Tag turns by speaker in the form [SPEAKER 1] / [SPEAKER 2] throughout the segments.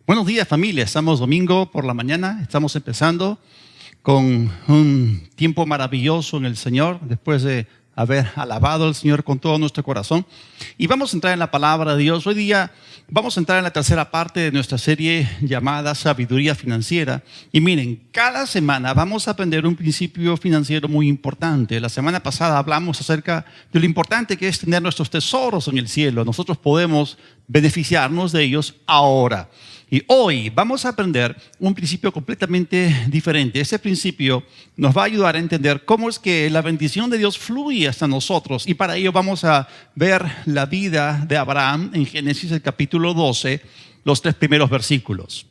[SPEAKER 1] Buenos días, familia. Estamos domingo por la mañana. Estamos empezando con un tiempo maravilloso en el Señor, después de haber alabado al Señor con todo nuestro corazón. Y vamos a entrar en la palabra de Dios. Hoy día vamos a entrar en la tercera parte de nuestra serie llamada Sabiduría Financiera. Y miren, cada semana vamos a aprender un principio financiero muy importante. La semana pasada hablamos acerca de lo importante que es tener nuestros tesoros en el cielo. Nosotros podemos beneficiarnos de ellos ahora. Y hoy vamos a aprender un principio completamente diferente. Ese principio nos va a ayudar a entender cómo es que la bendición de Dios fluye hasta nosotros. Y para ello vamos a ver la vida de Abraham en Génesis, el capítulo 12, los 3 primeros versículos.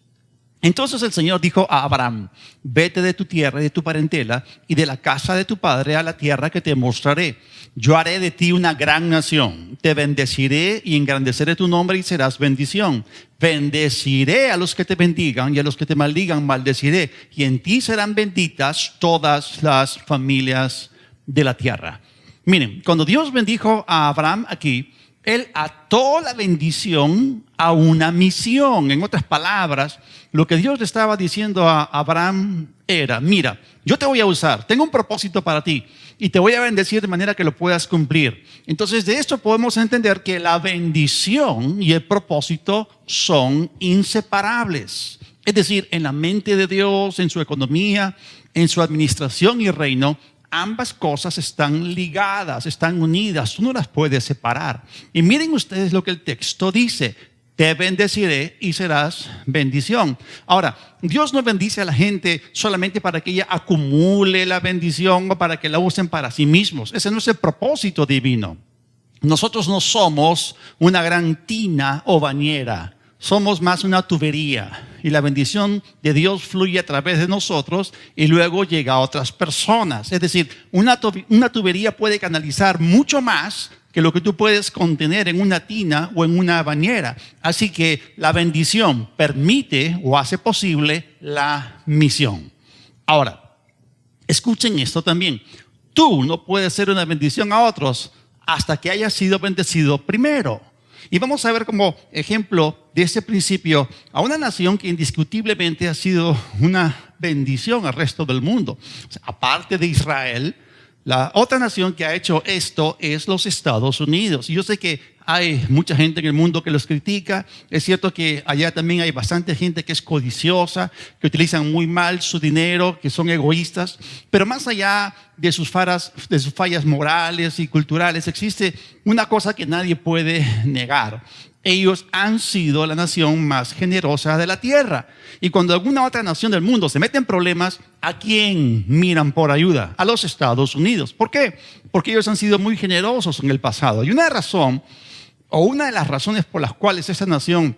[SPEAKER 1] Entonces el Señor dijo a Abraham: vete de tu tierra y de tu parentela y de la casa de tu padre a la tierra que te mostraré. Yo haré de ti una gran nación, te bendeciré y engrandeceré tu nombre y serás bendición. Bendeciré a los que te bendigan y a los que te maldigan maldeciré, y en ti serán benditas todas las familias de la tierra. Miren, cuando Dios bendijo a Abraham aquí, Él ató la bendición a una misión. En otras palabras, lo que Dios le estaba diciendo a Abraham era: mira, yo te voy a usar, tengo un propósito para ti y te voy a bendecir de manera que lo puedas cumplir. Entonces, de esto podemos entender que la bendición y el propósito son inseparables. Es decir, en la mente de Dios, en su economía, en su administración y reino, ambas cosas están ligadas, están unidas, tú no las puedes separar. Y miren ustedes lo que el texto dice: te bendeciré y serás bendición. Ahora, Dios no bendice a la gente solamente para que ella acumule la bendición o para que la usen para sí mismos. Ese no es el propósito divino. Nosotros no somos una gran tina o bañera. Somos más una tubería, y la bendición de Dios fluye a través de nosotros y luego llega a otras personas. Es decir, una tubería puede canalizar mucho más que lo que tú puedes contener en una tina o en una bañera. Así que la bendición permite o hace posible la misión. Ahora, escuchen esto también. Tú no puedes ser una bendición a otros hasta que hayas sido bendecido primero. Y vamos a ver como ejemplo de este principio a una nación que indiscutiblemente ha sido una bendición al resto del mundo. O sea, aparte de Israel, la otra nación que ha hecho esto es los Estados Unidos. Y yo sé que hay mucha gente en el mundo que los critica. Es cierto que allá también hay bastante gente que es codiciosa, que utilizan muy mal su dinero, que son egoístas. Pero más allá de sus fallas morales y culturales, existe una cosa que nadie puede negar. Ellos han sido la nación más generosa de la tierra. Y cuando alguna otra nación del mundo se mete en problemas, ¿a quién miran por ayuda? A los Estados Unidos. ¿Por qué? Porque ellos han sido muy generosos en el pasado. Y una de las razones por las cuales esta nación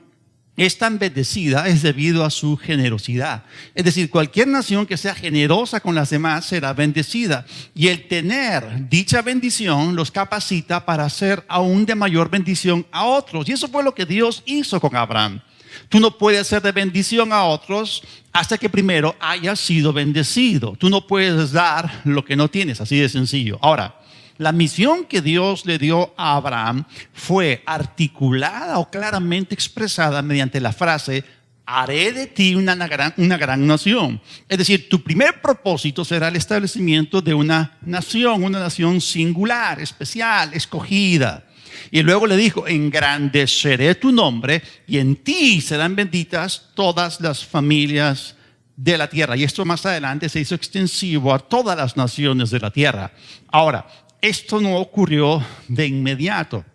[SPEAKER 1] es tan bendecida es debido a su generosidad. Es decir, cualquier nación que sea generosa con las demás será bendecida. Y el tener dicha bendición los capacita para hacer aún de mayor bendición a otros. Y eso fue lo que Dios hizo con Abraham. Tú no puedes ser de bendición a otros hasta que primero hayas sido bendecido. Tú no puedes dar lo que no tienes, así de sencillo. Ahora, la misión que Dios le dio a Abraham fue articulada o claramente expresada mediante la frase: haré de ti una gran nación. Es decir, tu primer propósito será el establecimiento de una nación singular, especial, escogida. Y luego le dijo: engrandeceré tu nombre y en ti serán benditas todas las familias de la tierra. Y esto más adelante se hizo extensivo a todas las naciones de la tierra. Ahora, esto no ocurrió de inmediato.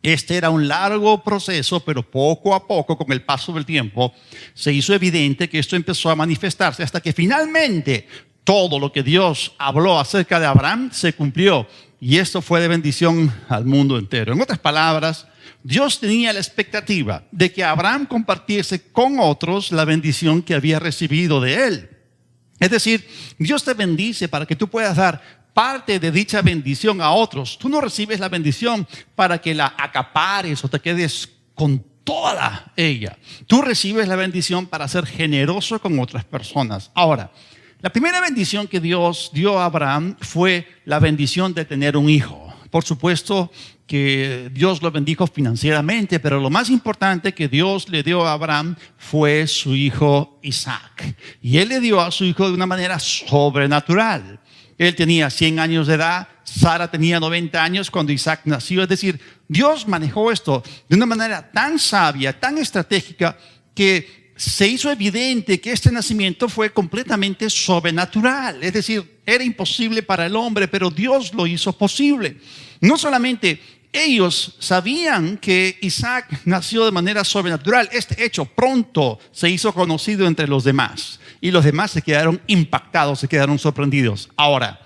[SPEAKER 1] Este era un largo proceso, pero poco a poco, con el paso del tiempo, se hizo evidente que esto empezó a manifestarse hasta que finalmente todo lo que Dios habló acerca de Abraham se cumplió. Y esto fue de bendición al mundo entero. En otras palabras, Dios tenía la expectativa de que Abraham compartiese con otros la bendición que había recibido de él. Es decir, Dios te bendice para que tú puedas dar parte de dicha bendición a otros. Tú no recibes la bendición para que la acapares o te quedes con toda ella. Tú recibes la bendición para ser generoso con otras personas. Ahora, la primera bendición que Dios dio a Abraham fue la bendición de tener un hijo. Por supuesto que Dios lo bendijo financieramente, pero lo más importante que Dios le dio a Abraham fue su hijo Isaac. Y Él le dio a su hijo de una manera sobrenatural. Él tenía 100 años de edad, Sara tenía 90 años cuando Isaac nació. Es decir, Dios manejó esto de una manera tan sabia, tan estratégica, que se hizo evidente que este nacimiento fue completamente sobrenatural. Es decir, era imposible para el hombre, pero Dios lo hizo posible. No solamente ellos sabían que Isaac nació de manera sobrenatural, este hecho pronto se hizo conocido entre los demás. Y los demás se quedaron impactados, se quedaron sorprendidos. Ahora,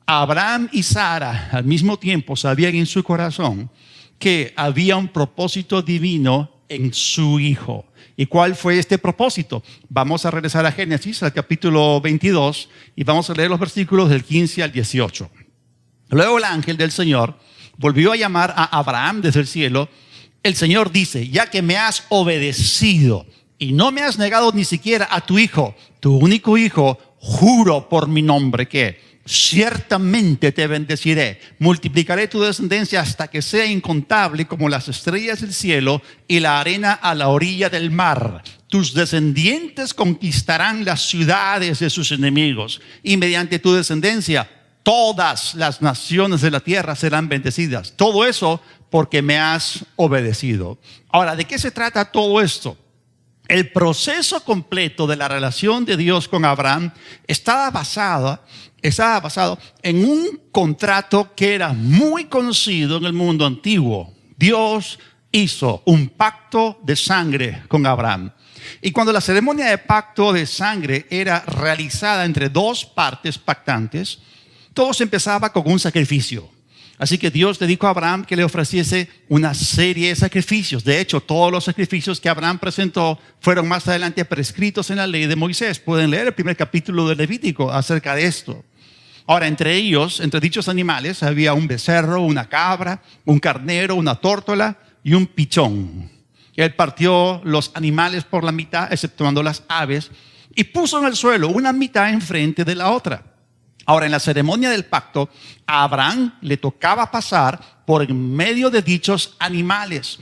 [SPEAKER 1] Abraham y Sara al mismo tiempo sabían en su corazón que había un propósito divino en su hijo. ¿Y cuál fue este propósito? Vamos a regresar a Génesis, al capítulo 22, y vamos a leer los versículos del 15 al 18. Luego el ángel del Señor volvió a llamar a Abraham desde el cielo. El Señor dice: ya que me has obedecido y no me has negado ni siquiera a tu hijo, tu único hijo, juro por mi nombre que ciertamente te bendeciré, multiplicaré tu descendencia hasta que sea incontable como las estrellas del cielo y la arena a la orilla del mar. Tus descendientes conquistarán las ciudades de sus enemigos, y mediante tu descendencia todas las naciones de la tierra serán bendecidas. Todo eso porque me has obedecido. Ahora, ¿de qué se trata todo esto? El proceso completo de la relación de Dios con Abraham estaba basado en un contrato que era muy conocido en el mundo antiguo. Dios hizo un pacto de sangre con Abraham. Y cuando la ceremonia de pacto de sangre era realizada entre dos partes pactantes, todo se empezaba con un sacrificio. Así que Dios le dijo a Abraham que le ofreciese una serie de sacrificios. De hecho, todos los sacrificios que Abraham presentó fueron más adelante prescritos en la ley de Moisés. Pueden leer el primer capítulo de Levítico acerca de esto. Ahora, entre ellos, entre dichos animales, había un becerro, una cabra, un carnero, una tórtola y un pichón. Él partió los animales por la mitad, exceptuando las aves, y puso en el suelo una mitad enfrente de la otra. Ahora, en la ceremonia del pacto, a Abraham le tocaba pasar por en medio de dichos animales.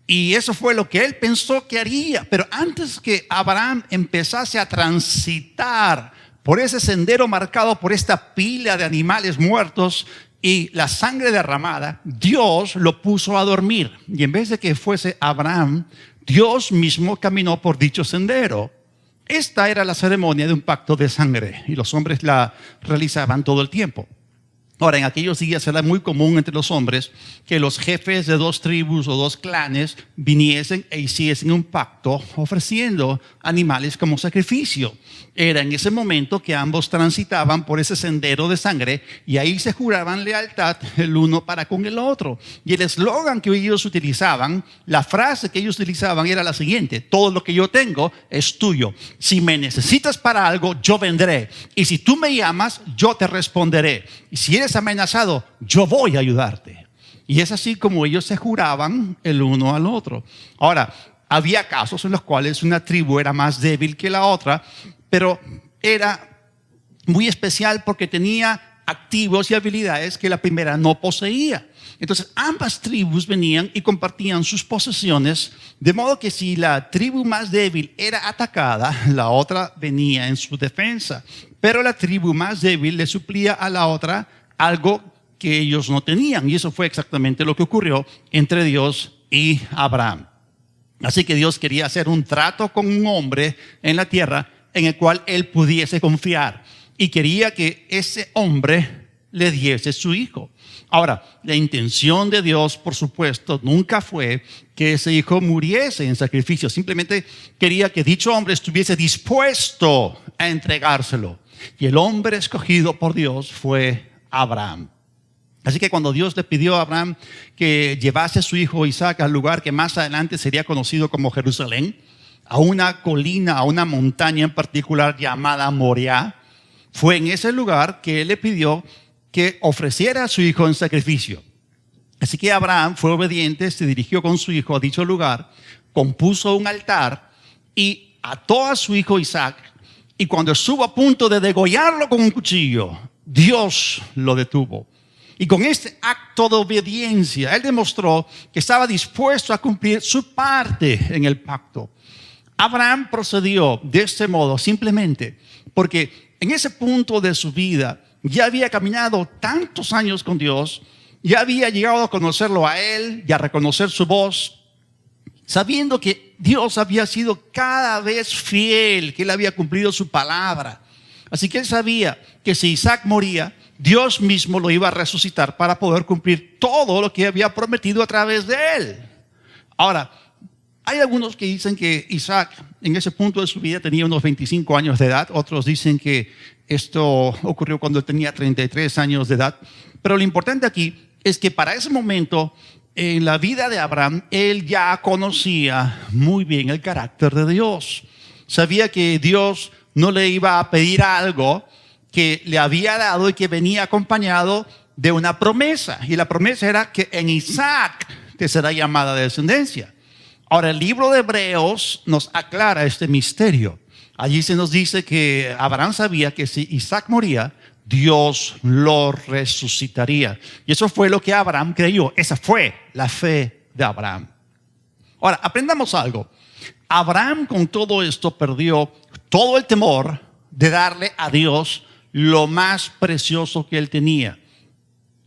[SPEAKER 1] Y eso fue lo que él pensó que haría. Pero antes que Abraham empezase a transitar por ese sendero marcado por esta pila de animales muertos y la sangre derramada, Dios lo puso a dormir. Y en vez de que fuese Abraham, Dios mismo caminó por dicho sendero. Esta era la ceremonia de un pacto de sangre y los hombres la realizaban todo el tiempo. Ahora, en aquellos días era muy común entre los hombres que los jefes de dos tribus o dos clanes viniesen e hiciesen un pacto ofreciendo animales como sacrificio. Era en ese momento que ambos transitaban por ese sendero de sangre y ahí se juraban lealtad el uno para con el otro. Y el eslogan que ellos utilizaban, la frase que ellos utilizaban era la siguiente: todo lo que yo tengo es tuyo. Si me necesitas para algo, yo vendré. Y si tú me llamas, yo te responderé. Y si eres amenazado, yo voy a ayudarte. Y es así como ellos se juraban el uno al otro. Ahora, había casos en los cuales una tribu era más débil que la otra, pero era muy especial porque tenía activos y habilidades que la primera no poseía. Entonces, ambas tribus venían y compartían sus posesiones, de modo que si la tribu más débil era atacada, la otra venía en su defensa. Pero la tribu más débil le suplía a la otra algo que ellos no tenían. Y eso fue exactamente lo que ocurrió entre Dios y Abraham. Así que Dios quería hacer un trato con un hombre en la tierra en el cual él pudiese confiar. Y quería que ese hombre le diese su hijo. Ahora, la intención de Dios, por supuesto, nunca fue que ese hijo muriese en sacrificio. Simplemente quería que dicho hombre estuviese dispuesto a entregárselo. Y el hombre escogido por Dios fue Abraham. Así que cuando Dios le pidió a Abraham que llevase a su hijo Isaac al lugar que más adelante sería conocido como Jerusalén, a una colina, a una montaña en particular llamada Moriah, fue en ese lugar que él le pidió que ofreciera a su hijo en sacrificio. Así que Abraham fue obediente, se dirigió con su hijo a dicho lugar, compuso un altar y ató a su hijo Isaac. Y cuando estuvo a punto de degollarlo con un cuchillo, Dios lo detuvo. Y con este acto de obediencia, él demostró que estaba dispuesto a cumplir su parte en el pacto. Abraham procedió de este modo simplemente porque en ese punto de su vida ya había caminado tantos años con Dios, ya había llegado a conocerlo a él y a reconocer su voz, sabiendo que Dios había sido cada vez fiel, que él había cumplido su palabra. Así que él sabía que si Isaac moría, Dios mismo lo iba a resucitar para poder cumplir todo lo que había prometido a través de él. Ahora, hay algunos que dicen que Isaac en ese punto de su vida tenía unos 25 años de edad. Otros dicen que esto ocurrió cuando él tenía 33 años de edad. Pero lo importante aquí es que para ese momento en la vida de Abraham, él ya conocía muy bien el carácter de Dios. Sabía que Dios no le iba a pedir algo que le había dado y que venía acompañado de una promesa. Y la promesa era que en Isaac te será llamada descendencia. Ahora, el libro de Hebreos nos aclara este misterio. Allí se nos dice que Abraham sabía que si Isaac moría, Dios lo resucitaría. Y eso fue lo que Abraham creyó. Esa fue la fe de Abraham. Ahora, aprendamos algo. Abraham con todo esto perdió todo el temor de darle a Dios lo más precioso que él tenía.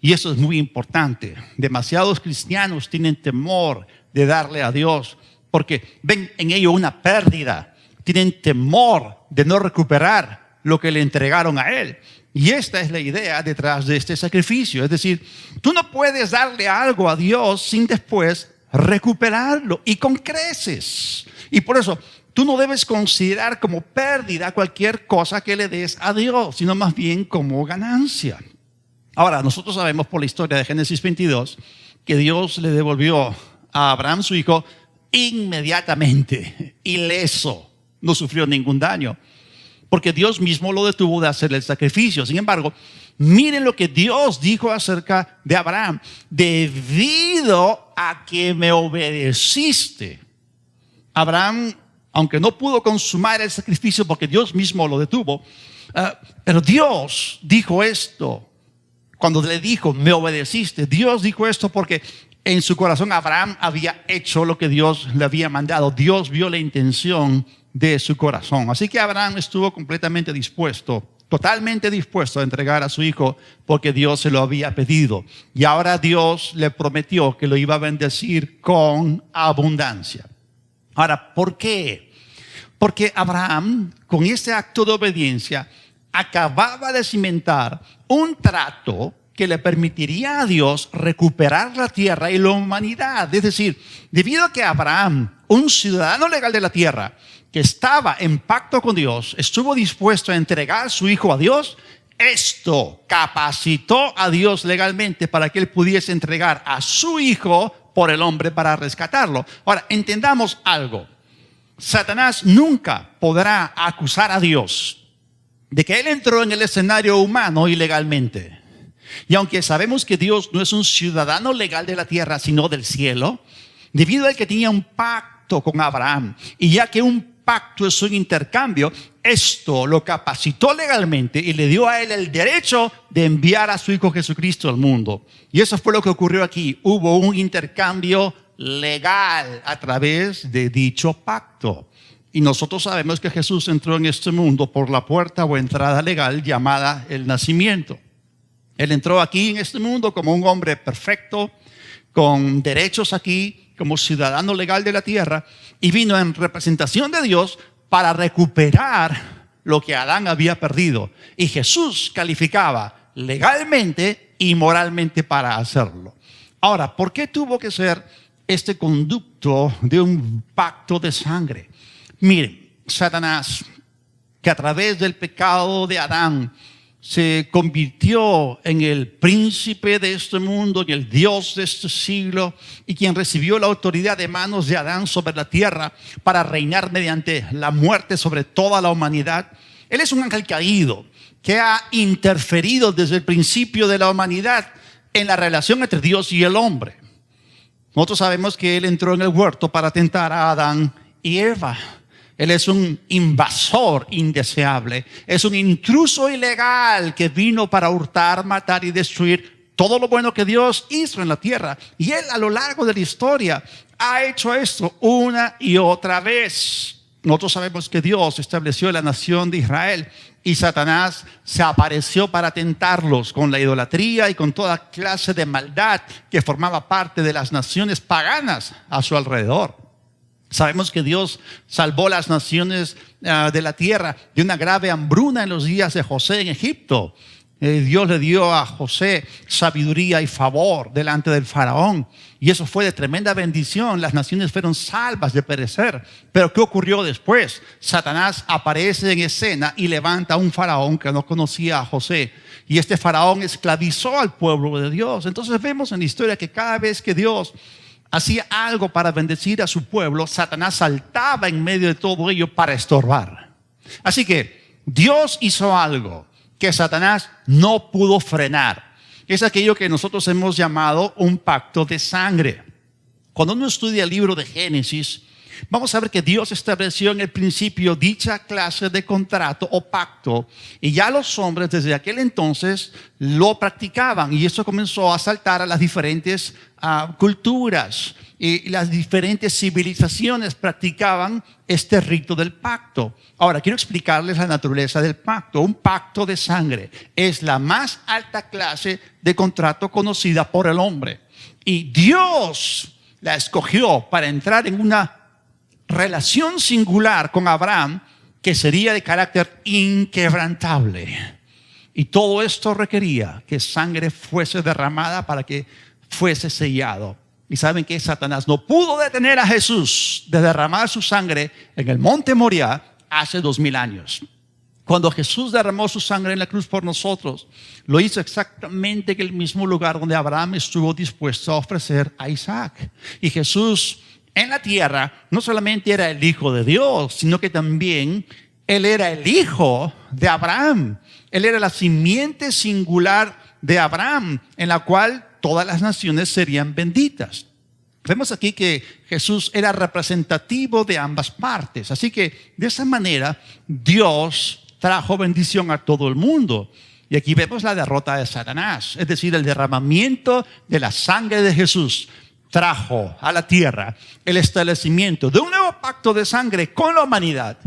[SPEAKER 1] Y eso es muy importante. Demasiados cristianos tienen temor de darle a Dios porque ven en ello una pérdida. Tienen temor de no recuperar lo que le entregaron a él. Y esta es la idea detrás de este sacrificio. Es decir, tú no puedes darle algo a Dios sin después recuperarlo y con creces. Y por eso tú no debes considerar como pérdida cualquier cosa que le des a Dios, sino más bien como ganancia. Ahora, nosotros sabemos por la historia de Génesis 22 que Dios le devolvió a Abraham su hijo inmediatamente, ileso, no sufrió ningún daño, porque Dios mismo lo detuvo de hacer el sacrificio. Sin embargo, miren lo que Dios dijo acerca de Abraham: debido a que me obedeciste. Abraham, aunque no pudo consumar el sacrificio porque Dios mismo lo detuvo, pero Dios dijo esto. Cuando le dijo, me obedeciste, Dios dijo esto porque en su corazón Abraham había hecho lo que Dios le había mandado. Dios vio la intención de su corazón. Así que Abraham estuvo completamente dispuesto, totalmente dispuesto a entregar a su hijo porque Dios se lo había pedido. Y ahora Dios le prometió que lo iba a bendecir con abundancia. Ahora, ¿por qué? Porque Abraham, con este acto de obediencia, acababa de cimentar un trato que le permitiría a Dios recuperar la tierra y la humanidad. Es decir, debido a que Abraham, un ciudadano legal de la tierra, que estaba en pacto con Dios, estuvo dispuesto a entregar a su hijo a Dios, esto capacitó a Dios legalmente para que él pudiese entregar a su hijo por el hombre para rescatarlo. Ahora, entendamos algo. Satanás nunca podrá acusar a Dios de que él entró en el escenario humano ilegalmente. Y aunque sabemos que Dios no es un ciudadano legal de la tierra, sino del cielo, debido a que tenía un pacto con Abraham, y ya que un pacto es un intercambio, esto lo capacitó legalmente y le dio a él el derecho de enviar a su hijo Jesucristo al mundo. Y eso fue lo que ocurrió aquí. Hubo un intercambio legal a través de dicho pacto. Y nosotros sabemos que Jesús entró en este mundo por la puerta o entrada legal llamada el nacimiento. Él entró aquí en este mundo como un hombre perfecto, con derechos aquí, como ciudadano legal de la tierra, y vino en representación de Dios para recuperar lo que Adán había perdido. Y Jesús calificaba legalmente y moralmente para hacerlo. Ahora, ¿por qué tuvo que ser este conducto de un pacto de sangre? Miren, Satanás, que a través del pecado de Adán se convirtió en el príncipe de este mundo, en el Dios de este siglo, y quien recibió la autoridad de manos de Adán sobre la tierra para reinar mediante la muerte sobre toda la humanidad. Él es un ángel caído que ha interferido desde el principio de la humanidad en la relación entre Dios y el hombre. Nosotros sabemos que él entró en el huerto para tentar a Adán y Eva. Él es un invasor indeseable, es un intruso ilegal que vino para hurtar, matar y destruir todo lo bueno que Dios hizo en la tierra. Y Él a lo largo de la historia ha hecho esto una y otra vez. Nosotros sabemos que Dios estableció la nación de Israel y Satanás se apareció para tentarlos con la idolatría y con toda clase de maldad que formaba parte de las naciones paganas a su alrededor. Sabemos que Dios salvó las naciones de la tierra de una grave hambruna en los días de José en Egipto. Dios le dio a José sabiduría y favor delante del faraón. Y eso fue de tremenda bendición. Las naciones fueron salvas de perecer. Pero ¿qué ocurrió después? Satanás aparece en escena y levanta a un faraón que no conocía a José. Y este faraón esclavizó al pueblo de Dios. Entonces vemos en la historia que cada vez que Dios hacía algo para bendecir a su pueblo, Satanás saltaba en medio de todo ello para estorbar. Así que Dios hizo algo que Satanás no pudo frenar. Es aquello que nosotros hemos llamado un pacto de sangre. Cuando uno estudia el libro de Génesis, vamos a ver que Dios estableció en el principio dicha clase de contrato o pacto, y ya los hombres desde aquel entonces lo practicaban, y eso comenzó a saltar a las diferentes culturas, y las diferentes civilizaciones practicaban este rito del pacto. Ahora, quiero explicarles la naturaleza del pacto. Un pacto de sangre es la más alta clase de contrato conocida por el hombre, y Dios la escogió para entrar en una relación singular con Abraham que sería de carácter inquebrantable. Y todo esto requería que sangre fuese derramada para que fuese sellado. Y saben que Satanás no pudo detener a Jesús de derramar su sangre en el monte Moriah hace 2000 años. Cuando Jesús derramó su sangre en la cruz por nosotros, lo hizo exactamente en el mismo lugar donde Abraham estuvo dispuesto a ofrecer a Isaac. Y Jesús en la tierra no solamente era el Hijo de Dios, sino que también Él era el hijo de Abraham. Él era la simiente singular de Abraham, en la cual todas las naciones serían benditas. Vemos aquí que Jesús era representativo de ambas partes. Así que de esa manera Dios trajo bendición a todo el mundo. Y aquí vemos la derrota de Satanás, es decir, el derramamiento de la sangre de Jesús trajo a la tierra el establecimiento de un nuevo pacto de sangre con la humanidad,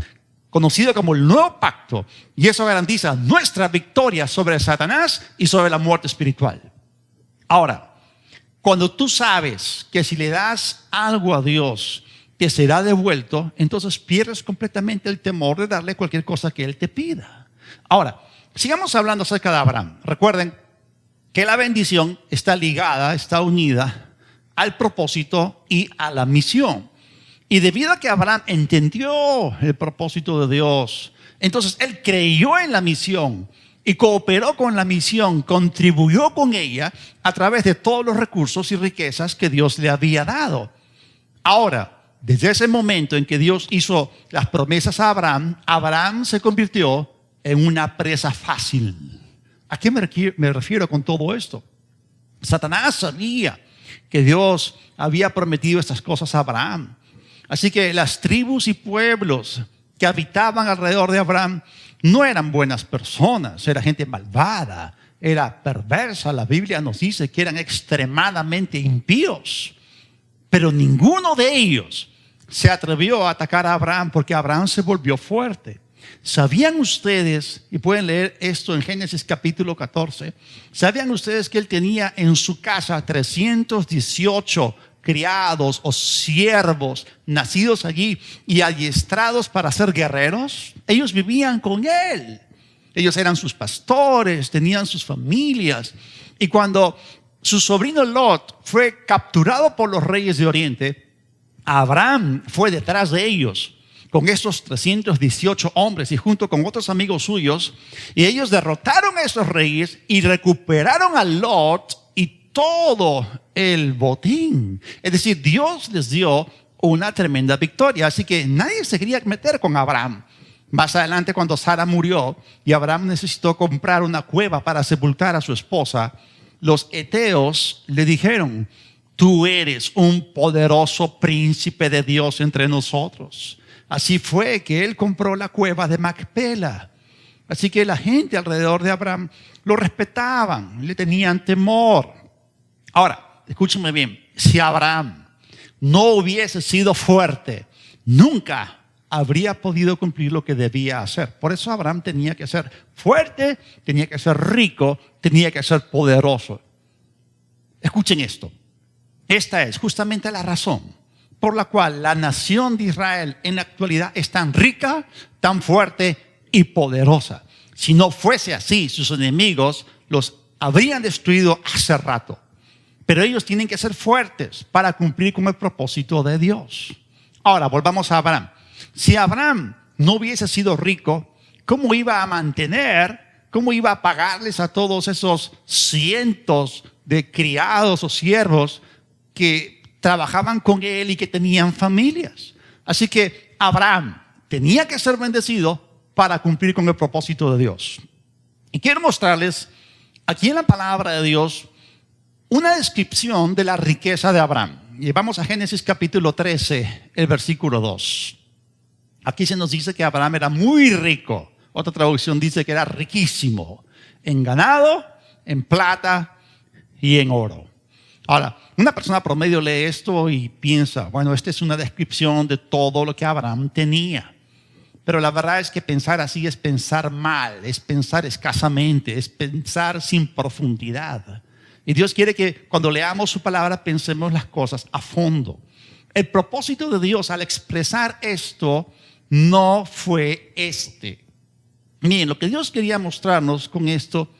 [SPEAKER 1] conocido como el nuevo pacto, y eso garantiza nuestra victoria sobre Satanás y sobre la muerte espiritual. Ahora, cuando tú sabes que si le das algo a Dios te será devuelto, entonces pierdes completamente el temor de darle cualquier cosa que Él te pida. Ahora, sigamos hablando acerca de Abraham. Recuerden que la bendición está ligada, está unida al propósito y a la misión. Y debido a que Abraham entendió el propósito de Dios, entonces él creyó en la misión y cooperó con la misión, contribuyó con ella a través de todos los recursos y riquezas que Dios le había dado. Ahora, desde ese momento en que Dios hizo las promesas a Abraham, Abraham se convirtió en una presa fácil. ¿A qué me refiero con todo esto? Satanás sabía que Dios había prometido estas cosas a Abraham. Así que las tribus y pueblos que habitaban alrededor de Abraham no eran buenas personas, era gente malvada, era perversa. La Biblia nos dice que eran extremadamente impíos, pero ninguno de ellos se atrevió a atacar a Abraham porque Abraham se volvió fuerte. ¿Sabían ustedes, y pueden leer esto en Génesis capítulo 14, sabían ustedes que él tenía en su casa 318 criados o siervos nacidos allí y adiestrados para ser guerreros? Ellos vivían con él. Ellos eran sus pastores, tenían sus familias. Y cuando su sobrino Lot fue capturado por los reyes de Oriente, Abraham fue detrás de ellos con estos 318 hombres y junto con otros amigos suyos, y ellos derrotaron a esos reyes y recuperaron a Lot y todo el botín. Es decir, Dios les dio una tremenda victoria. Así que nadie se quería meter con Abraham. Más adelante, cuando Sara murió y Abraham necesitó comprar una cueva para sepultar a su esposa, los heteos le dijeron: tú eres un poderoso príncipe de Dios entre nosotros. Así fue que él compró la cueva de Macpela. Así que la gente alrededor de Abraham lo respetaban, le tenían temor. Ahora, escúchenme bien, si Abraham no hubiese sido fuerte, nunca habría podido cumplir lo que debía hacer. Por eso Abraham tenía que ser fuerte, tenía que ser rico, tenía que ser poderoso. Escuchen esto. Esta es justamente la razón por la cual la nación de Israel en la actualidad es tan rica, tan fuerte y poderosa. Si no fuese así, sus enemigos los habrían destruido hace rato. Pero ellos tienen que ser fuertes para cumplir con el propósito de Dios. Ahora, volvamos a Abraham. Si Abraham no hubiese sido rico, ¿cómo iba a mantener, cómo iba a pagarles a todos esos cientos de criados o siervos que trabajaban con él y que tenían familias? Así que Abraham tenía que ser bendecido para cumplir con el propósito de Dios. Y quiero mostrarles aquí en la palabra de Dios una descripción de la riqueza de Abraham. Y vamos a Génesis capítulo 13, el versículo 2. Aquí se nos dice que Abraham era muy rico. Otra traducción dice que era riquísimo en ganado, en plata y en oro. Ahora, una persona promedio lee esto y piensa, bueno, esta es una descripción de todo lo que Abraham tenía. Pero la verdad es que pensar así es pensar mal, es pensar escasamente, es pensar sin profundidad. Y Dios quiere que cuando leamos su palabra pensemos las cosas a fondo. El propósito de Dios al expresar esto no fue este. Miren, lo que Dios quería mostrarnos con esto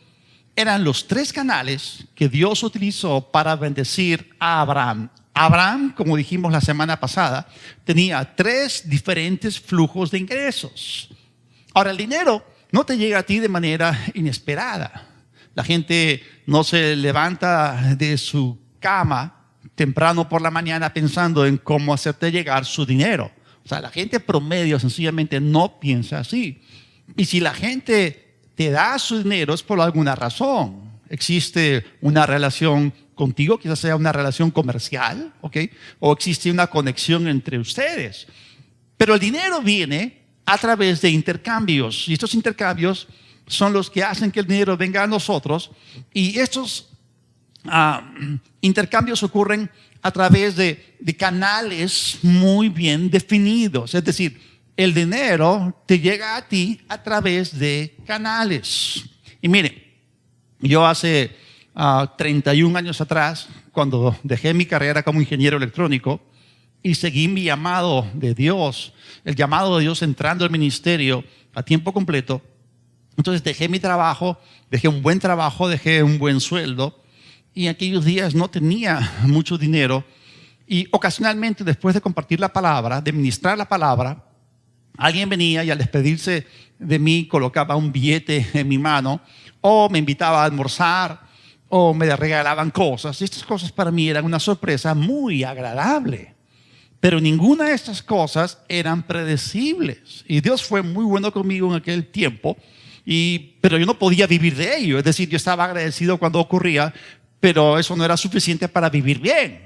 [SPEAKER 1] eran los 3 canales que Dios utilizó para bendecir a Abraham. Abraham, como dijimos la semana pasada, tenía 3 diferentes flujos de ingresos. Ahora, el dinero no te llega a ti de manera inesperada. La gente no se levanta de su cama temprano por la mañana pensando en cómo hacerte llegar su dinero. O sea, la gente promedio sencillamente no piensa así. Y si la gente te da su dinero es por alguna razón. Existe una relación contigo, quizás sea una relación comercial, ¿ok? O existe una conexión entre ustedes. Pero el dinero viene a través de intercambios. Y estos intercambios son los que hacen que el dinero venga a nosotros. Y estos intercambios ocurren a través de canales muy bien definidos. Es decir, el dinero te llega a ti a través de canales. Y mire, yo hace 31 años atrás, cuando dejé mi carrera como ingeniero electrónico y seguí mi llamado de Dios, el llamado de Dios entrando al ministerio a tiempo completo, entonces dejé mi trabajo, dejé un buen trabajo, dejé un buen sueldo y en aquellos días no tenía mucho dinero y ocasionalmente después de compartir la palabra, de ministrar la palabra, alguien venía y al despedirse de mí colocaba un billete en mi mano o me invitaba a almorzar o me regalaban cosas. Y estas cosas para mí eran una sorpresa muy agradable. Pero ninguna de estas cosas eran predecibles. Y Dios fue muy bueno conmigo en aquel tiempo. Pero yo no podía vivir de ello. Es decir, yo estaba agradecido cuando ocurría, pero eso no era suficiente para vivir bien.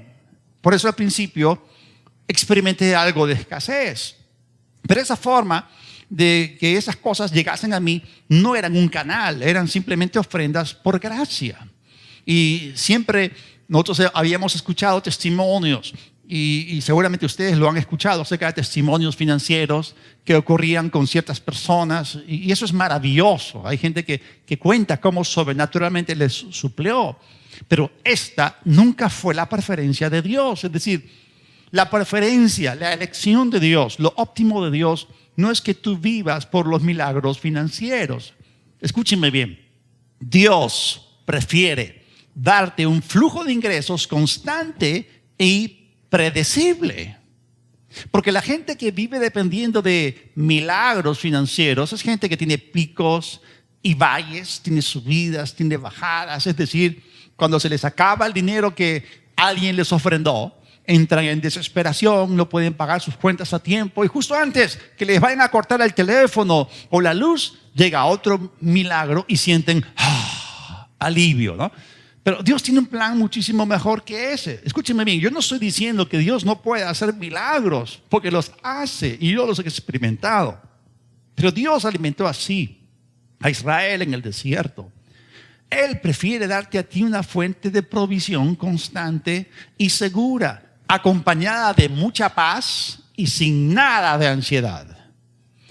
[SPEAKER 1] Por eso al principio experimenté algo de escasez. Pero esa forma de que esas cosas llegasen a mí no eran un canal, eran simplemente ofrendas por gracia. Y siempre nosotros habíamos escuchado testimonios y seguramente ustedes lo han escuchado acerca de testimonios financieros que ocurrían con ciertas personas y eso es maravilloso. Hay gente que cuenta cómo sobrenaturalmente les supleó, pero esta nunca fue la preferencia de Dios. Es decir, la preferencia, la elección de Dios, lo óptimo de Dios no es que tú vivas por los milagros financieros. Escúchenme bien, Dios prefiere darte un flujo de ingresos constante y predecible. Porque la gente que vive dependiendo de milagros financieros es gente que tiene picos y valles, tiene subidas, tiene bajadas. Es decir, cuando se les acaba el dinero que alguien les ofrendó, entran en desesperación, no pueden pagar sus cuentas a tiempo y justo antes que les vayan a cortar el teléfono o la luz, llega otro milagro y sienten alivio, ¿no? Pero Dios tiene un plan muchísimo mejor que ese. Escúchenme bien, yo no estoy diciendo que Dios no puede hacer milagros, porque los hace y yo los he experimentado. Pero Dios alimentó así a Israel en el desierto. Él prefiere darte a ti una fuente de provisión constante y segura, acompañada de mucha paz y sin nada de ansiedad.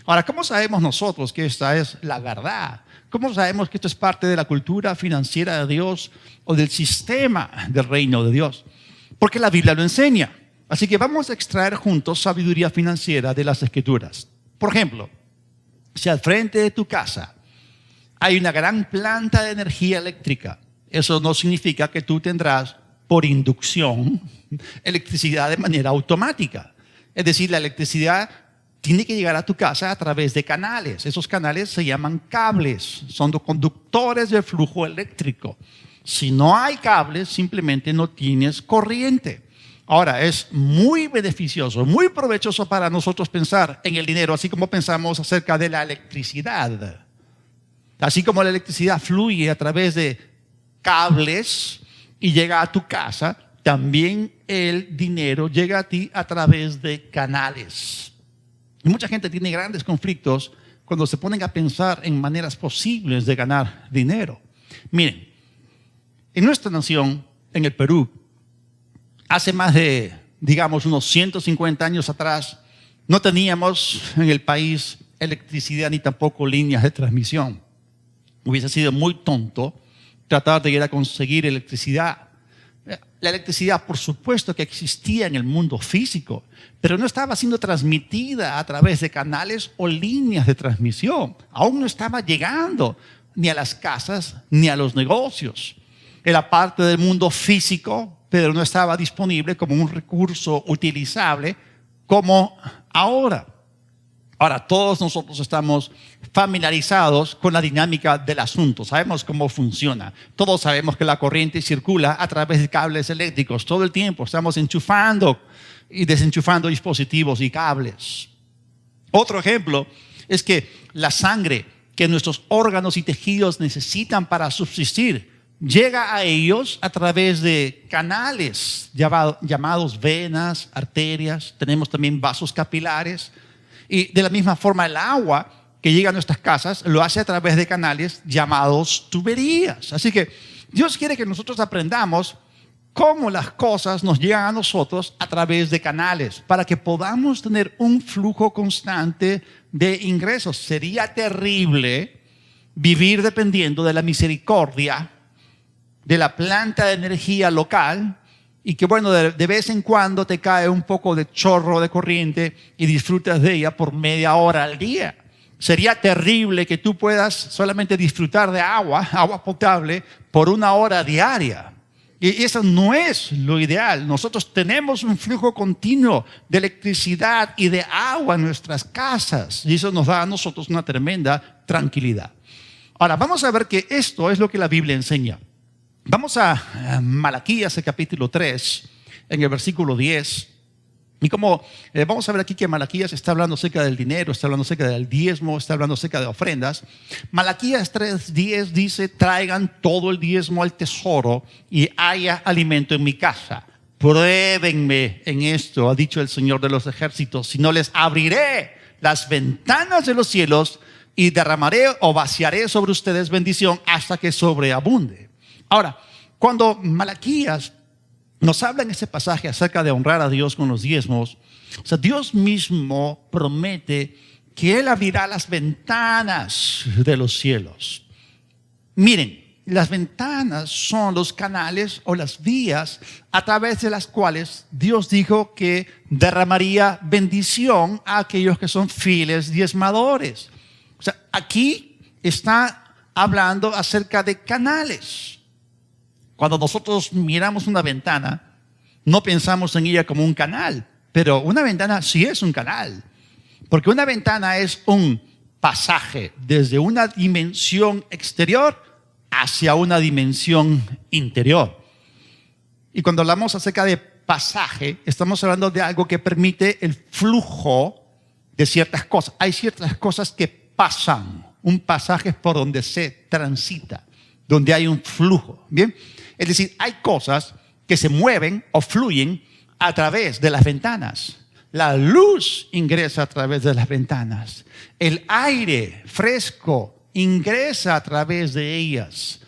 [SPEAKER 1] Ahora, ¿cómo sabemos nosotros que esta es la verdad? ¿Cómo sabemos que esto es parte de la cultura financiera de Dios o del sistema del reino de Dios? Porque la Biblia lo enseña. Así que vamos a extraer juntos sabiduría financiera de las Escrituras. Por ejemplo, si al frente de tu casa hay una gran planta de energía eléctrica, eso no significa que tú tendrás por inducción electricidad de manera automática. Es decir, la electricidad tiene que llegar a tu casa a través de canales. Esos canales se llaman cables, son los conductores del flujo eléctrico. Si no hay cables, simplemente no tienes corriente. Ahora, es muy beneficioso, muy provechoso para nosotros pensar en el dinero, así como pensamos acerca de la electricidad. Así como la electricidad fluye a través de cables y llega a tu casa, también el dinero llega a ti a través de canales. Y mucha gente tiene grandes conflictos cuando se ponen a pensar en maneras posibles de ganar dinero. Miren, en nuestra nación, en el Perú, hace más de, digamos, unos 150 años atrás, no teníamos en el país electricidad ni tampoco líneas de transmisión. Hubiese sido muy tonto tratar de ir a conseguir electricidad. La electricidad, por supuesto que existía en el mundo físico, pero no estaba siendo transmitida a través de canales o líneas de transmisión. Aún no estaba llegando ni a las casas ni a los negocios. Era parte del mundo físico, pero no estaba disponible como un recurso utilizable como ahora. Ahora, todos nosotros estamos familiarizados con la dinámica del asunto. Sabemos cómo funciona. Todos sabemos que la corriente circula a través de cables eléctricos. Todo el tiempo estamos enchufando y desenchufando dispositivos y cables. Otro ejemplo es que la sangre que nuestros órganos y tejidos necesitan para subsistir llega a ellos a través de canales llamados venas, arterias. Tenemos también vasos capilares. Y de la misma forma el agua que llega a nuestras casas lo hace a través de canales llamados tuberías. Así que Dios quiere que nosotros aprendamos cómo las cosas nos llegan a nosotros a través de canales para que podamos tener un flujo constante de ingresos. Sería terrible vivir dependiendo de la misericordia de la planta de energía local y que bueno, de vez en cuando te cae un poco de chorro de corriente y disfrutas de ella por media hora al día. Sería terrible que tú puedas solamente disfrutar de agua potable por una hora diaria. Y eso no es lo ideal. Nosotros tenemos un flujo continuo de electricidad y de agua en nuestras casas y eso nos da a nosotros una tremenda tranquilidad. Ahora, vamos a ver que esto es lo que la Biblia enseña. Vamos a Malaquías, el capítulo 3, en el versículo 10. Y como vamos a ver aquí que Malaquías está hablando acerca del dinero, está hablando acerca del diezmo, está hablando acerca de ofrendas. Malaquías 3:10 dice: traigan todo el diezmo al tesoro y haya alimento en mi casa. Pruébenme en esto, ha dicho el Señor de los ejércitos, si no les abriré las ventanas de los cielos y derramaré o vaciaré sobre ustedes bendición hasta que sobreabunde. Ahora, cuando Malaquías nos habla en ese pasaje acerca de honrar a Dios con los diezmos, o sea, Dios mismo promete que Él abrirá las ventanas de los cielos. Miren, las ventanas son los canales o las vías a través de las cuales Dios dijo que derramaría bendición a aquellos que son fieles diezmadores. O sea, aquí está hablando acerca de canales. Cuando nosotros miramos una ventana, no pensamos en ella como un canal, pero una ventana sí es un canal, porque una ventana es un pasaje desde una dimensión exterior hacia una dimensión interior. Y cuando hablamos acerca de pasaje, estamos hablando de algo que permite el flujo de ciertas cosas. Hay ciertas cosas que pasan, un pasaje por donde se transita, donde hay un flujo, ¿bien? Es decir, hay cosas que se mueven o fluyen a través de las ventanas. La luz ingresa a través de las ventanas. El aire fresco ingresa a través de ellas.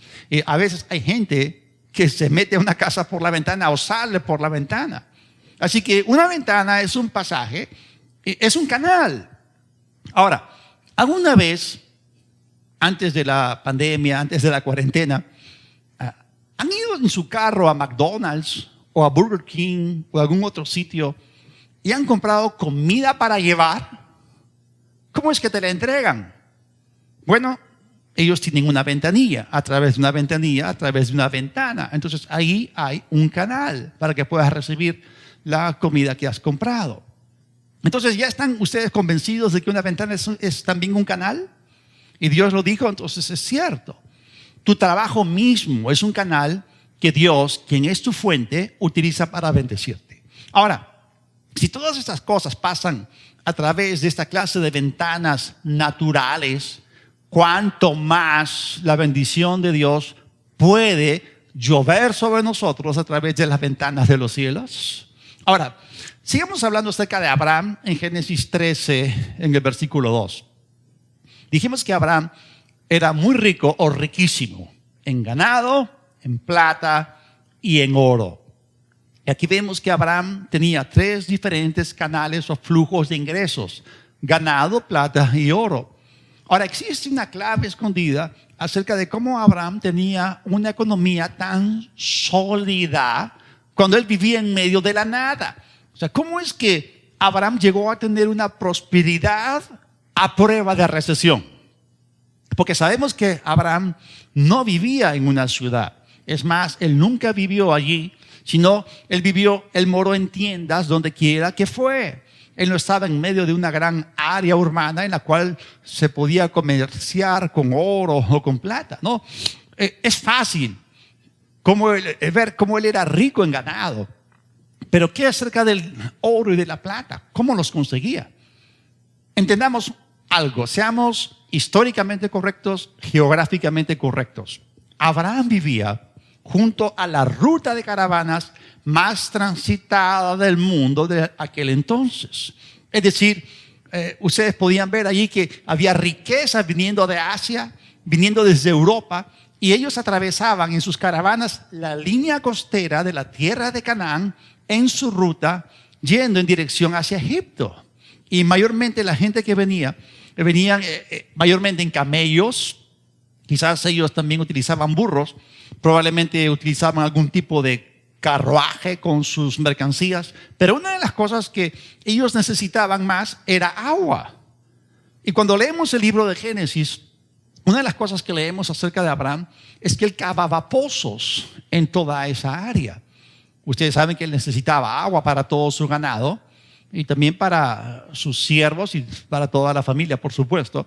[SPEAKER 1] A veces hay gente que se mete a una casa por la ventana o sale por la ventana. Así que una ventana es un pasaje, es un canal. Ahora, alguna vez, antes de la pandemia, antes de la cuarentena, ¿han ido en su carro a McDonald's o a Burger King o a algún otro sitio y han comprado comida para llevar? ¿Cómo es que te la entregan? Bueno, ellos tienen una ventanilla, a través de una ventanilla, a través de una ventana. Entonces ahí hay un canal para que puedas recibir la comida que has comprado. Entonces, ¿ya están ustedes convencidos de que una ventana es también un canal? Y Dios lo dijo, entonces es cierto. Tu trabajo mismo es un canal que Dios, quien es tu fuente, utiliza para bendecirte. Ahora, si todas estas cosas pasan a través de esta clase de ventanas naturales, cuánto más la bendición de Dios puede llover sobre nosotros a través de las ventanas de los cielos. Ahora, sigamos hablando acerca de Abraham en Génesis 13, en el versículo 2. Dijimos que Abraham era muy rico o riquísimo en ganado, en plata y en oro. Y aquí vemos que Abraham tenía 3 diferentes canales o flujos de ingresos: ganado, plata y oro. Ahora, existe una clave escondida acerca de cómo Abraham tenía una economía tan sólida cuando él vivía en medio de la nada. O sea, ¿cómo es que Abraham llegó a tener una prosperidad a prueba de recesión? Porque sabemos que Abraham no vivía en una ciudad. Es más, él nunca vivió allí, sino él moró en tiendas donde quiera que fue. Él no estaba en medio de una gran área urbana en la cual se podía comerciar con oro o con plata, ¿no? Es fácil ver cómo él era rico en ganado. Pero ¿qué acerca del oro y de la plata? ¿Cómo los conseguía? Entendamos algo, seamos históricamente correctos, geográficamente correctos. Abraham vivía junto a la ruta de caravanas más transitada del mundo de aquel entonces. Es decir, ustedes podían ver allí que había riqueza viniendo de Asia, viniendo desde Europa, y ellos atravesaban en sus caravanas la línea costera de la tierra de Canaán en su ruta, yendo en dirección hacia Egipto. Y mayormente la gente que venían mayormente en camellos. Quizás ellos también utilizaban burros, probablemente utilizaban algún tipo de carruaje con sus mercancías, pero una de las cosas que ellos necesitaban más era agua. Y cuando leemos el libro de Génesis, una de las cosas que leemos acerca de Abraham es que él cavaba pozos en toda esa área. Ustedes saben que él necesitaba agua para todo su ganado y también para sus siervos y para toda la familia, por supuesto.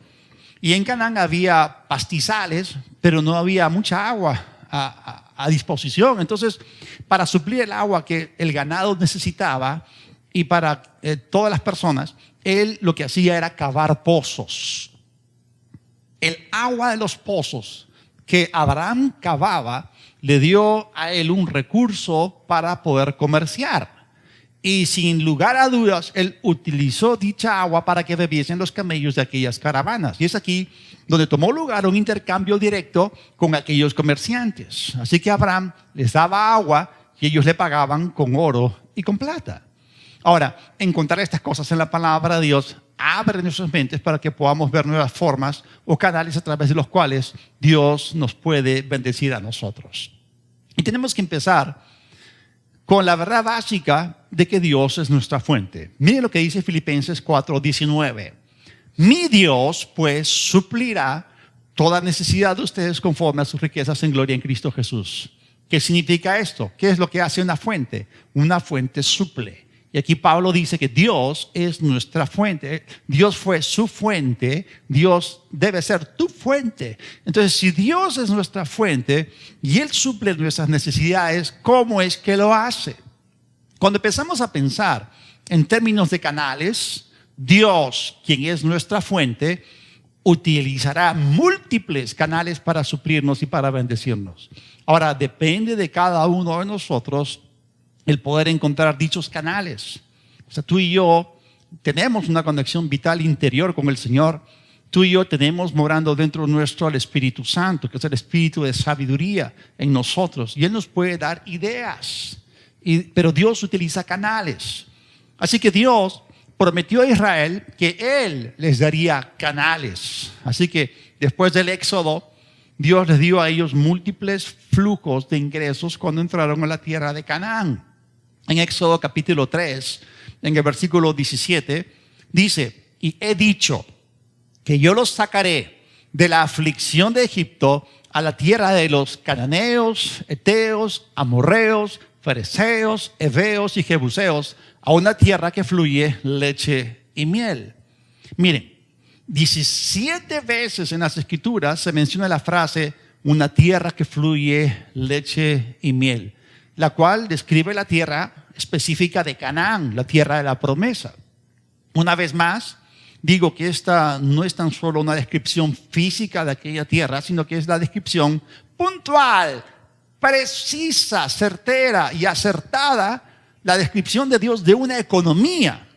[SPEAKER 1] Y en Canaán había pastizales, pero no había mucha agua a disposición. Entonces, para suplir el agua que el ganado necesitaba y para todas las personas, él lo que hacía era cavar pozos. El agua de los pozos que Abraham cavaba le dio a él un recurso para poder comerciar. Y sin lugar a dudas, él utilizó dicha agua para que bebiesen los camellos de aquellas caravanas. Y es aquí donde tomó lugar un intercambio directo con aquellos comerciantes. Así que Abraham les daba agua y ellos le pagaban con oro y con plata. Ahora, encontrar estas cosas en la palabra de Dios abre nuestras mentes para que podamos ver nuevas formas o canales a través de los cuales Dios nos puede bendecir a nosotros. Y tenemos que empezar con la verdad básica de que Dios es nuestra fuente. Miren lo que dice Filipenses 4:19. Mi Dios, pues, suplirá toda necesidad de ustedes conforme a sus riquezas en gloria en Cristo Jesús. ¿Qué significa esto? ¿Qué es lo que hace una fuente? Una fuente suple. Y aquí Pablo dice que Dios es nuestra fuente. Dios fue su fuente. Dios debe ser tu fuente. Entonces, si Dios es nuestra fuente y Él suple nuestras necesidades, ¿cómo es que lo hace? Cuando empezamos a pensar en términos de canales, Dios, quien es nuestra fuente, utilizará múltiples canales para suplirnos y para bendecirnos. Ahora, depende de cada uno de nosotros el poder encontrar dichos canales. O sea, tú y yo tenemos una conexión vital interior con el Señor tú y yo tenemos morando dentro nuestro al Espíritu Santo, que es el Espíritu de sabiduría en nosotros. Y Él nos puede dar ideas, pero Dios utiliza canales. Así que Dios prometió a Israel que Él les daría canales. Así que después del Éxodo, Dios les dio a ellos múltiples flujos de ingresos cuando entraron a la tierra de Canaán. En Éxodo capítulo 3, en el versículo 17, dice: y he dicho que yo los sacaré de la aflicción de Egipto a la tierra de los cananeos, heteos, amorreos, fereceos, heveos y jebuseos, a una tierra que fluye leche y miel. Miren, 17 veces en las Escrituras se menciona la frase una tierra que fluye leche y miel, la cual describe la tierra específica de Canaán, la tierra de la promesa. Una vez más, digo que esta no es tan solo una descripción física de aquella tierra, sino que es la descripción puntual, precisa, certera y acertada, la descripción de Dios de una economía.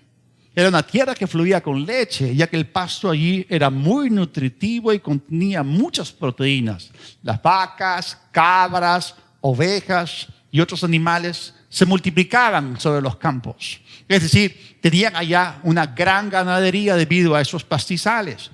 [SPEAKER 1] Era una tierra que fluía con leche, ya que el pasto allí era muy nutritivo y contenía muchas proteínas. Las vacas, cabras, ovejas y otros animales se multiplicaban sobre los campos. Es decir, tenían allá una gran ganadería debido a esos pastizales.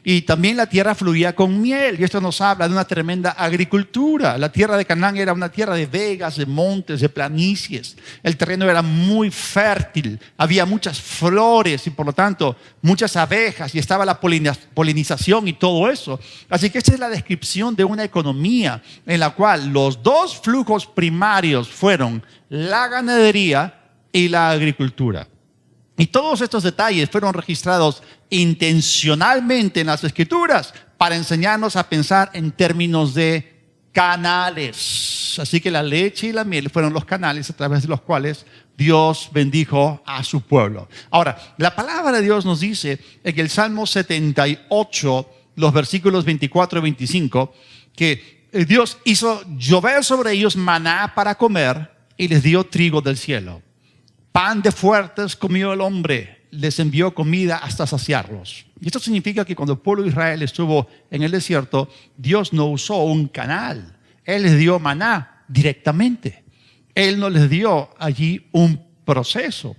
[SPEAKER 1] Y también la tierra fluía con miel, y esto nos habla de una tremenda agricultura. La tierra de Canaán era una tierra de vegas, de montes, de planicies. El terreno era muy fértil, había muchas flores y por lo tanto muchas abejas, y estaba la polinización y todo eso. Así que esta es la descripción de una economía en la cual los dos flujos primarios fueron la ganadería y la agricultura. Y todos estos detalles fueron registrados intencionalmente en las Escrituras para enseñarnos a pensar en términos de canales. Así que la leche y la miel fueron los canales a través de los cuales Dios bendijo a su pueblo. Ahora, la palabra de Dios nos dice en el Salmo 78, los versículos 24 y 25, que Dios hizo llover sobre ellos maná para comer y les dio trigo del cielo. Pan de fuertes comió el hombre, les envió comida hasta saciarlos. Y esto significa que cuando el pueblo de Israel estuvo en el desierto, Dios no usó un canal. Él les dio maná directamente. Él no les dio allí un proceso.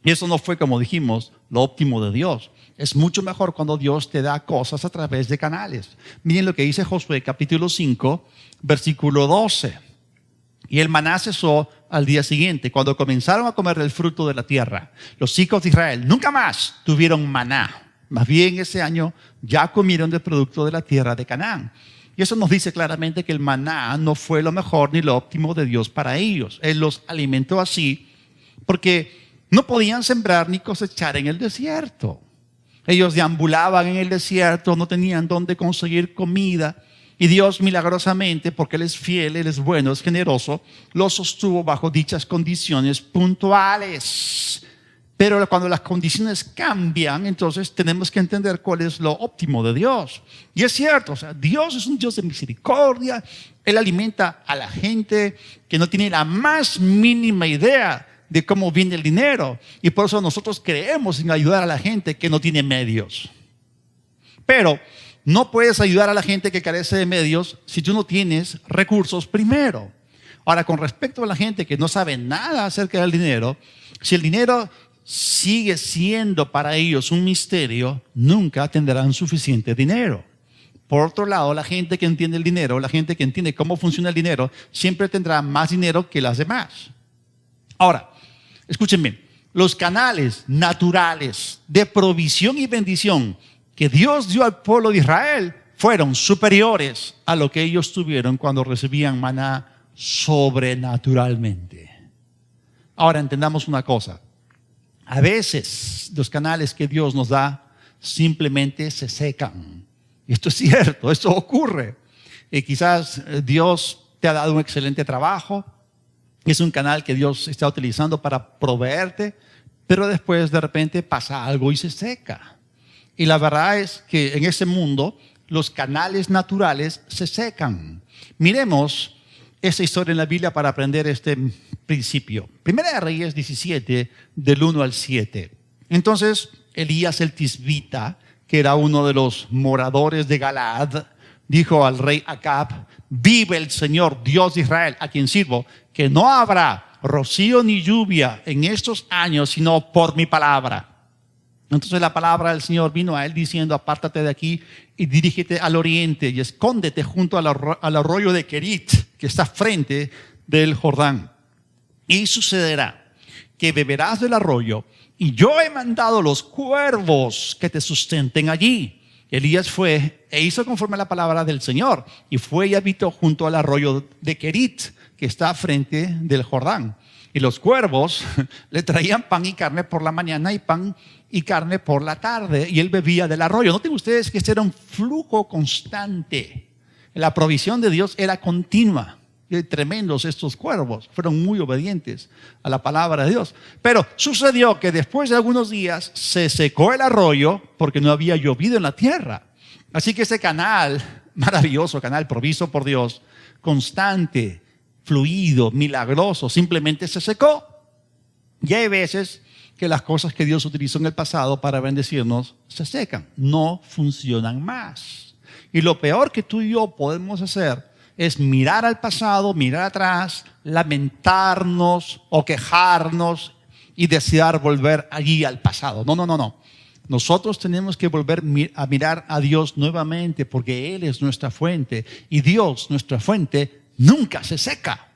[SPEAKER 1] Y eso no fue, como dijimos, lo óptimo de Dios. Es mucho mejor cuando Dios te da cosas a través de canales. Miren lo que dice Josué capítulo 5, versículo 12. Y el maná cesó al día siguiente, cuando comenzaron a comer del fruto de la tierra. Los hijos de Israel nunca más tuvieron maná. Más bien ese año ya comieron del producto de la tierra de Canaán. Y eso nos dice claramente que el maná no fue lo mejor ni lo óptimo de Dios para ellos. Él los alimentó así porque no podían sembrar ni cosechar en el desierto. Ellos deambulaban en el desierto, no tenían dónde conseguir comida. Y Dios milagrosamente, porque Él es fiel, Él es bueno, es generoso, los sostuvo bajo dichas condiciones puntuales. Pero cuando las condiciones cambian, entonces tenemos que entender cuál es lo óptimo de Dios. Y es cierto, o sea, Dios es un Dios de misericordia. Él alimenta a la gente que no tiene la más mínima idea de cómo viene el dinero. Y por eso nosotros creemos en ayudar a la gente que no tiene medios. Pero no puedes ayudar a la gente que carece de medios si tú no tienes recursos primero. Ahora, con respecto a la gente que no sabe nada acerca del dinero, si el dinero sigue siendo para ellos un misterio, nunca tendrán suficiente dinero. Por otro lado, la gente que entiende el dinero, la gente que entiende cómo funciona el dinero, siempre tendrá más dinero que las demás. Ahora, escúchenme, los canales naturales de provisión y bendición que Dios dio al pueblo de Israel fueron superiores a lo que ellos tuvieron cuando recibían maná sobrenaturalmente. Ahora entendamos una cosa. A veces los canales que Dios nos da simplemente se secan. Y esto es cierto, esto ocurre. Y quizás Dios te ha dado un excelente trabajo. Es un canal que Dios está utilizando para proveerte, pero después de repente pasa algo y se seca. Y la verdad es que en ese mundo los canales naturales se secan. Miremos esta historia en la Biblia para aprender este principio. Primera de Reyes 17, del 1 al 7. Entonces Elías el tisbita, que era uno de los moradores de Galaad, dijo al rey Acab: vive el Señor, Dios de Israel, a quien sirvo, que no habrá rocío ni lluvia en estos años, sino por mi palabra. Entonces la palabra del Señor vino a él diciendo: apártate de aquí y dirígete al oriente y escóndete junto al arroyo de Kerit, que está frente del Jordán. Y sucederá que beberás del arroyo, y yo he mandado los cuervos que te sustenten allí. Elías fue e hizo conforme a la palabra del Señor, y fue y habitó junto al arroyo de Kerit, que está frente del Jordán. Y los cuervos le traían pan y carne por la mañana y pan y carne por la tarde, y él bebía del arroyo. Noten ustedes que este era un flujo constante. La provisión de Dios era continua. Y tremendos estos cuervos, fueron muy obedientes a la palabra de Dios. Pero sucedió que después de algunos días se secó el arroyo porque no había llovido en la tierra. Así que ese canal, maravilloso canal provisto por Dios, constante, fluido, milagroso, simplemente se secó. Y hay veces que las cosas que Dios utilizó en el pasado para bendecirnos se secan, no funcionan más. Y lo peor que tú y yo podemos hacer es mirar al pasado, mirar atrás, lamentarnos o quejarnos y desear volver allí al pasado. No. Nosotros tenemos que volver a mirar a Dios nuevamente, porque Él es nuestra fuente, y Dios, nuestra fuente, nunca se seca.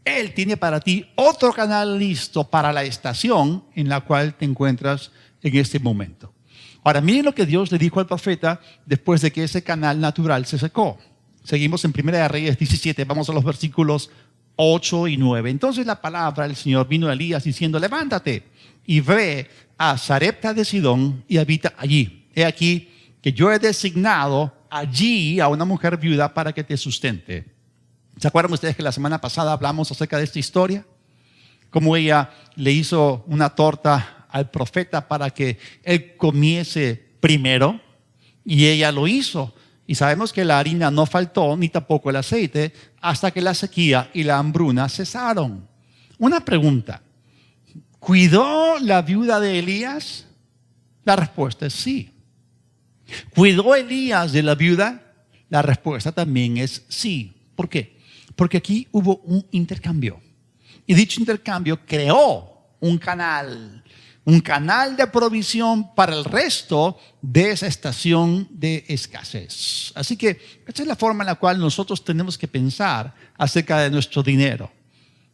[SPEAKER 1] Él tiene para ti otro canal listo para la estación en la cual te encuentras en este momento. Ahora, miren lo que Dios le dijo al profeta después de que ese canal natural se secó. Seguimos en 1 Reyes 17, vamos a los versículos 8 y 9. Entonces la palabra del Señor vino a Elías diciendo: levántate y ve a Sarepta de Sidón y habita allí. He aquí que yo he designado allí a una mujer viuda para que te sustente. ¿Se acuerdan ustedes que la semana pasada hablamos acerca de esta historia? Cómo ella le hizo una torta al profeta para que él comiese primero, y ella lo hizo. Y sabemos que la harina no faltó, ni tampoco el aceite, hasta que la sequía y la hambruna cesaron. Una pregunta: ¿cuidó la viuda de Elías? La respuesta es sí. ¿Cuidó Elías de la viuda? La respuesta también es sí. ¿Por qué? Porque aquí hubo un intercambio. Y dicho intercambio creó un canal de provisión para el resto de esa estación de escasez. Así que esta es la forma en la cual nosotros tenemos que pensar acerca de nuestro dinero.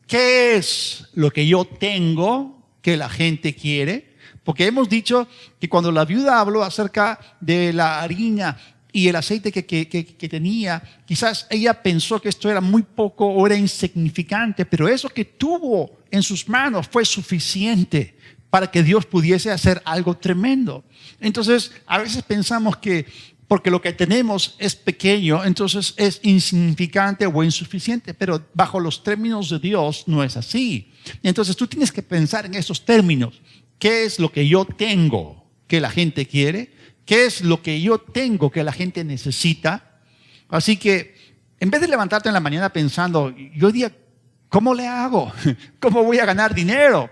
[SPEAKER 1] ¿Qué es lo que yo tengo que la gente quiere? Porque hemos dicho que cuando la viuda habló acerca de la harina y el aceite que tenía, quizás ella pensó que esto era muy poco o era insignificante, pero eso que tuvo en sus manos fue suficiente para que Dios pudiese hacer algo tremendo. Entonces, a veces pensamos que porque lo que tenemos es pequeño, entonces es insignificante o insuficiente, pero bajo los términos de Dios no es así. Entonces tú tienes que pensar en esos términos. ¿Qué es lo que yo tengo que la gente quiere? ¿Qué es lo que yo tengo que la gente necesita? Así que en vez de levantarte en la mañana pensando, yo diría, ¿cómo le hago? ¿Cómo voy a ganar dinero?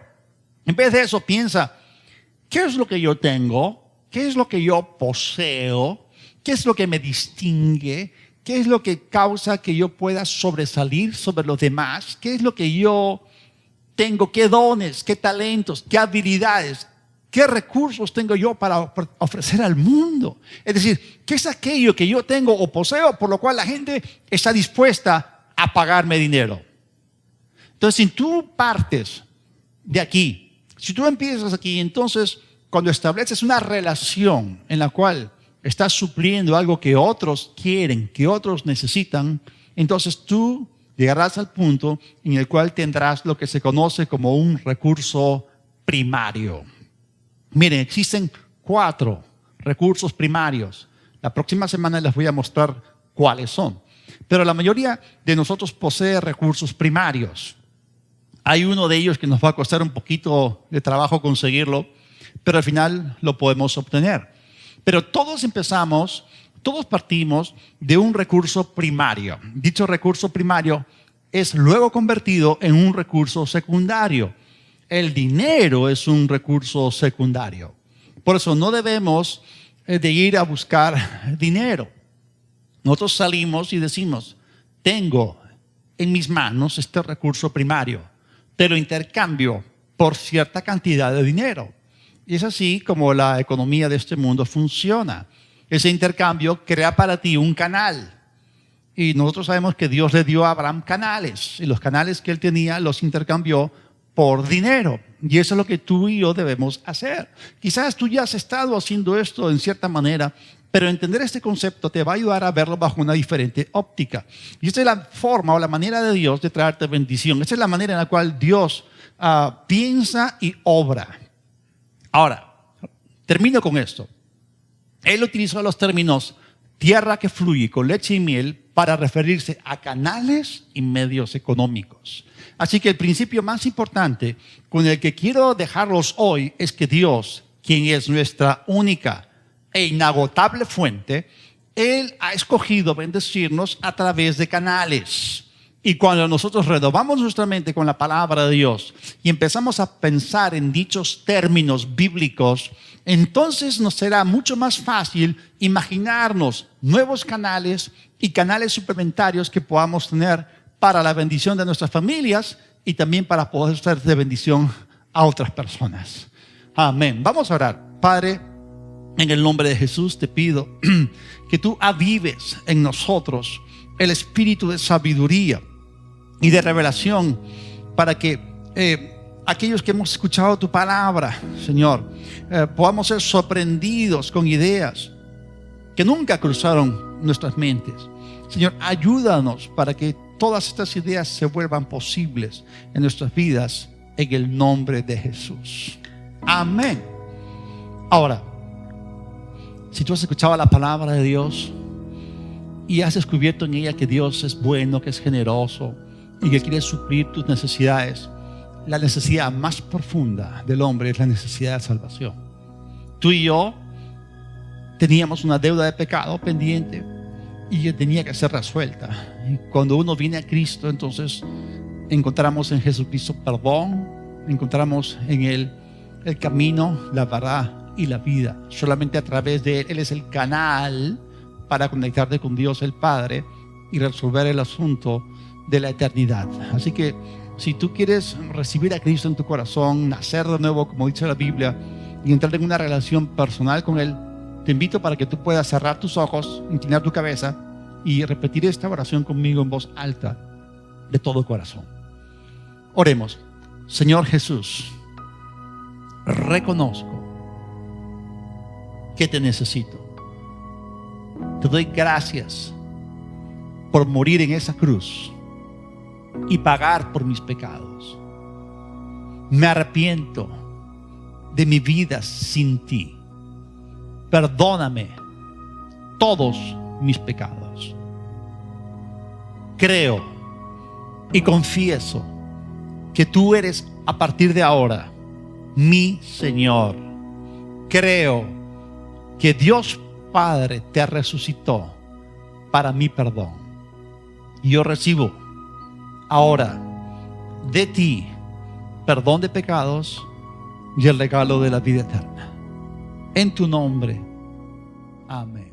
[SPEAKER 1] En vez de eso piensa, ¿qué es lo que yo tengo? ¿Qué es lo que yo poseo? ¿Qué es lo que me distingue? ¿Qué es lo que causa que yo pueda sobresalir sobre los demás? ¿Qué es lo que yo tengo? ¿Qué dones? ¿Qué talentos? ¿Qué habilidades? ¿Qué recursos tengo yo para ofrecer al mundo? Es decir, ¿qué es aquello que yo tengo o poseo por lo cual la gente está dispuesta a pagarme dinero? Entonces, si tú partes de aquí, si tú empiezas aquí, entonces cuando estableces una relación en la cual estás supliendo algo que otros quieren, que otros necesitan, entonces tú llegarás al punto en el cual tendrás lo que se conoce como un recurso primario. Miren, existen 4 recursos primarios. La próxima semana les voy a mostrar cuáles son. Pero la mayoría de nosotros posee recursos primarios. Hay uno de ellos que nos va a costar un poquito de trabajo conseguirlo, pero al final lo podemos obtener. Pero todos partimos de un recurso primario. Dicho recurso primario es luego convertido en un recurso secundario. El dinero es un recurso secundario. Por eso no debemos de ir a buscar dinero. Nosotros salimos y decimos, tengo en mis manos este recurso primario, te lo intercambio por cierta cantidad de dinero. Y es así como la economía de este mundo funciona. Ese intercambio crea para ti un canal. Y nosotros sabemos que Dios le dio a Abraham canales. Y los canales que él tenía los intercambió por dinero. Y eso es lo que tú y yo debemos hacer. Quizás tú ya has estado haciendo esto en cierta manera, pero entender este concepto te va a ayudar a verlo bajo una diferente óptica. Y esta es la forma o la manera de Dios de traerte bendición. Esta es la manera en la cual Dios piensa y obra. Ahora, termino con esto. Él utilizó los términos tierra que fluye con leche y miel para referirse a canales y medios económicos. Así que el principio más importante con el que quiero dejarlos hoy es que Dios, quien es nuestra única e inagotable fuente, Él ha escogido bendecirnos a través de canales. Y cuando nosotros renovamos nuestra mente con la palabra de Dios y empezamos a pensar en dichos términos bíblicos, entonces nos será mucho más fácil imaginarnos nuevos canales y canales suplementarios que podamos tener para la bendición de nuestras familias y también para poder ser de bendición a otras personas. Amén. Vamos a orar. Padre, en el nombre de Jesús te pido que tú avives en nosotros el espíritu de sabiduría y de revelación para que aquellos que hemos escuchado tu palabra, Señor, podamos ser sorprendidos con ideas que nunca cruzaron nuestras mentes. Señor, ayúdanos para que todas estas ideas se vuelvan posibles en nuestras vidas en el nombre de Jesús. Amén. Ahora, si tú has escuchado la palabra de Dios y has descubierto en ella que Dios es bueno, que es generoso y que quiere suplir tus necesidades, la necesidad más profunda del hombre es la necesidad de salvación. Tú y yo teníamos una deuda de pecado pendiente y que tenía que ser resuelta. Y cuando uno viene a Cristo, entonces encontramos en Jesucristo perdón, encontramos en Él el camino, la verdad y la vida. Solamente a través de Él, Él es el canal para conectarte con Dios el Padre y resolver el asunto de la eternidad. Así que si tú quieres recibir a Cristo en tu corazón, nacer de nuevo, como dice la Biblia, y entrar en una relación personal con Él, te invito para que tú puedas cerrar tus ojos, inclinar tu cabeza y repetir esta oración conmigo en voz alta de todo corazón. Oremos. Señor Jesús, reconozco que te necesito. Te doy gracias por morir en esa cruz y pagar por mis pecados. Me arrepiento de mi vida sin ti. Perdóname todos mis pecados. Creo y confieso que tú eres a partir de ahora mi Señor. Creo que Dios Padre te resucitó para mi perdón. Y yo recibo ahora de ti perdón de pecados y el regalo de la vida eterna. En tu nombre. Amén.